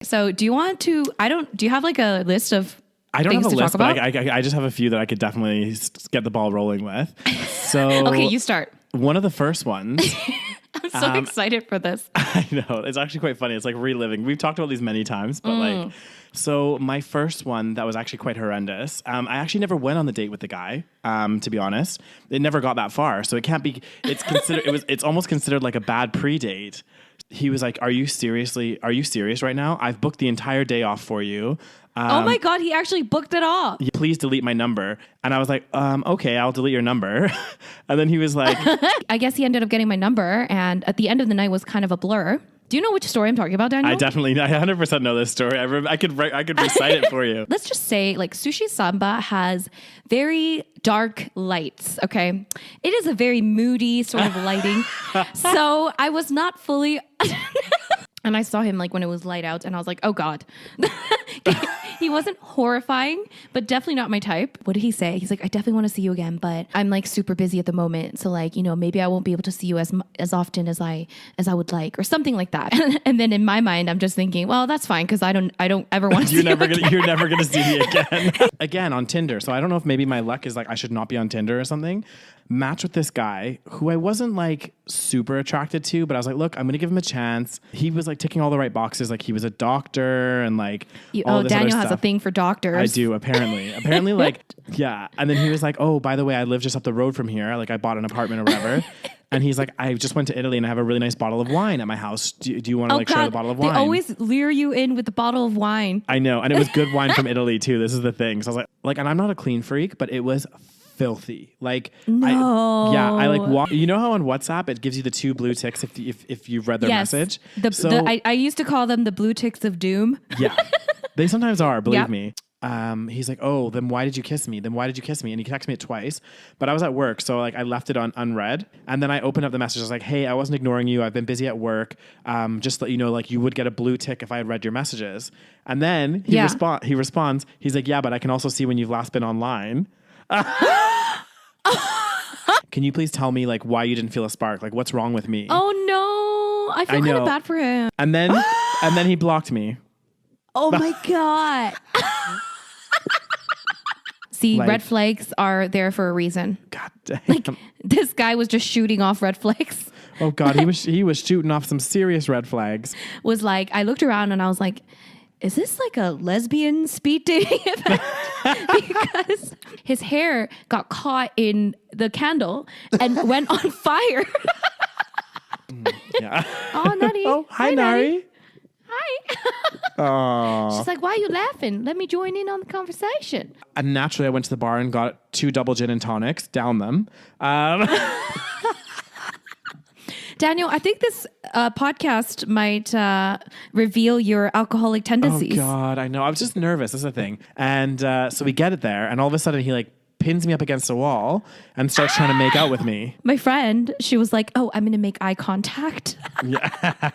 So do you want to, do you have like a list of I don't have a list, but I just have a few that I could definitely get the ball rolling with. So okay, you start. One of the first ones. I'm so excited for this. I know. It's actually quite funny. It's like reliving. We've talked about these many times, but so my first one that was actually quite horrendous. I actually never went on the date with the guy, to be honest. It never got that far. So it can't be, it's almost considered like a bad pre-date. He was like, are you serious right now? I've booked the entire day off for you. Oh my God, he actually booked it off. Please delete my number. And I was like, okay, I'll delete your number. And then he was like... I guess he ended up getting my number, and at the end of the night was kind of a blur. Do you know which story I'm talking about, Daniel? I 100% know this story. I could recite it for you. Let's just say, like, Sushi Samba has very dark lights, okay? It is a very moody sort of lighting. So I was not fully... And I saw him like when it was light out and I was like, oh God. He wasn't horrifying, but definitely not my type. What did he say? He's like, I definitely want to see you again, but I'm like super busy at the moment. So like, maybe I won't be able to see you as often as I would like, or something like that. And then in my mind, I'm just thinking, well, that's fine. Cause I don't ever want to see you again. You're never going to see me again. Again, on Tinder. So I don't know if maybe my luck is like, I should not be on Tinder or something. Match with this guy who I wasn't like super attracted to, but I was like, look, I'm going to give him a chance. He was like ticking all the right boxes. Like he was a doctor and like, all this Daniel other has stuff. a thing for doctors. I do, apparently like, yeah. And then he was like, oh, by the way, I live just up the road from here. Like I bought an apartment or whatever. And he's like, I just went to Italy and I have a really nice bottle of wine at my house. Do you want to share the bottle of wine? They always lure you in with the bottle of wine. I know. And it was good wine from Italy too. This is the thing. So I was like, and I'm not a clean freak, but it was filthy. Like, no. I like, you know how on WhatsApp it gives you the 2 blue ticks if you've read their message? I used to call them the blue ticks of doom. Yeah. They sometimes are, believe me. He's like, oh, then why did you kiss me? And he texted me it twice, but I was at work. So like I left it on unread. And then I opened up the message. I was like, hey, I wasn't ignoring you. I've been busy at work. Just let you know, like you would get a blue tick if I had read your messages. And then he responds, he's like, yeah, but I can also see when you've last been online. Can you please tell me like why you didn't feel a spark? Like what's wrong with me? Oh no. I feel kind of bad for him. And then he blocked me. Oh my God. See, red flags are there for a reason. God damn. Like this guy was just shooting off red flags. Oh God, he was shooting off some serious red flags. Was like, I looked around and I was like, is this like a lesbian speed dating event? Because his hair got caught in the candle and went on fire. Yeah. Oh, Nari. Oh, hi, Nari. Hi. Oh. She's like, why are you laughing? Let me join in on the conversation. And naturally, I went to the bar and got 2 double gin and tonics, down them. Daniel, I think this podcast might reveal your alcoholic tendencies. Oh, God, I know. I was just nervous. That's the thing. And so we get it there. And all of a sudden, he like pins me up against a wall and starts trying to make out with me. My friend, she was like, oh, I'm going to make eye contact. Yeah.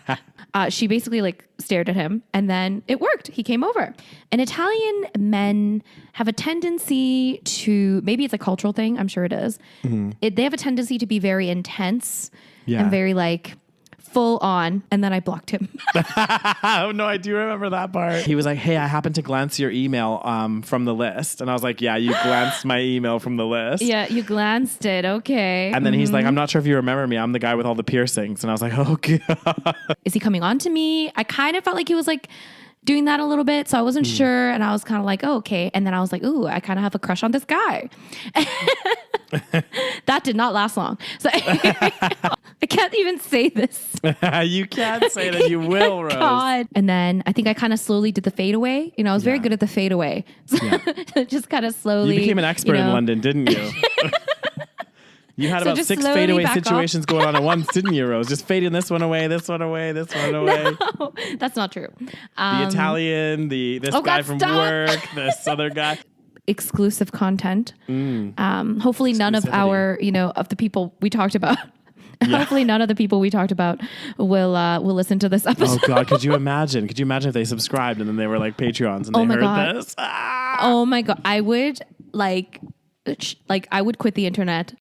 She basically like stared at him and then it worked. He came over. And Italian men have a tendency to, maybe it's a cultural thing. I'm sure it is. Mm-hmm. They have a tendency to be very intense and very like full on. And then I blocked him. Oh no, I do remember that part. He was like, hey, I happened to glance your email from the list. And I was like, yeah, you glanced my email from the list. Yeah, you glanced it. Okay. And then he's like, I'm not sure if you remember me. I'm the guy with all the piercings. And I was like, oh God. Is he coming on to me? I kind of felt like he was like doing that a little bit. So I wasn't sure. And I was kind of like, oh, okay. And then I was like, ooh, I kind of have a crush on this guy. That did not last long. So I can't even say this. You can't say that. You will, Rose. God. And then I think I kind of slowly did the fade away. I was very good at the fade away. So just kind of slowly. You became an expert in London, didn't you? You had about 6 fadeaway situations going on at once, didn't you, Rose? Just fading this one away, this one away, this one away. No, that's not true. The Italian, this guy from work, this other guy. Exclusive content. Hopefully none of our, of the people we talked about. Yeah. Hopefully none of the people we talked about will listen to this episode. Oh God, could you imagine if they subscribed and then they were like Patreons and they heard this? Ah! Oh my God. I would I would quit the internet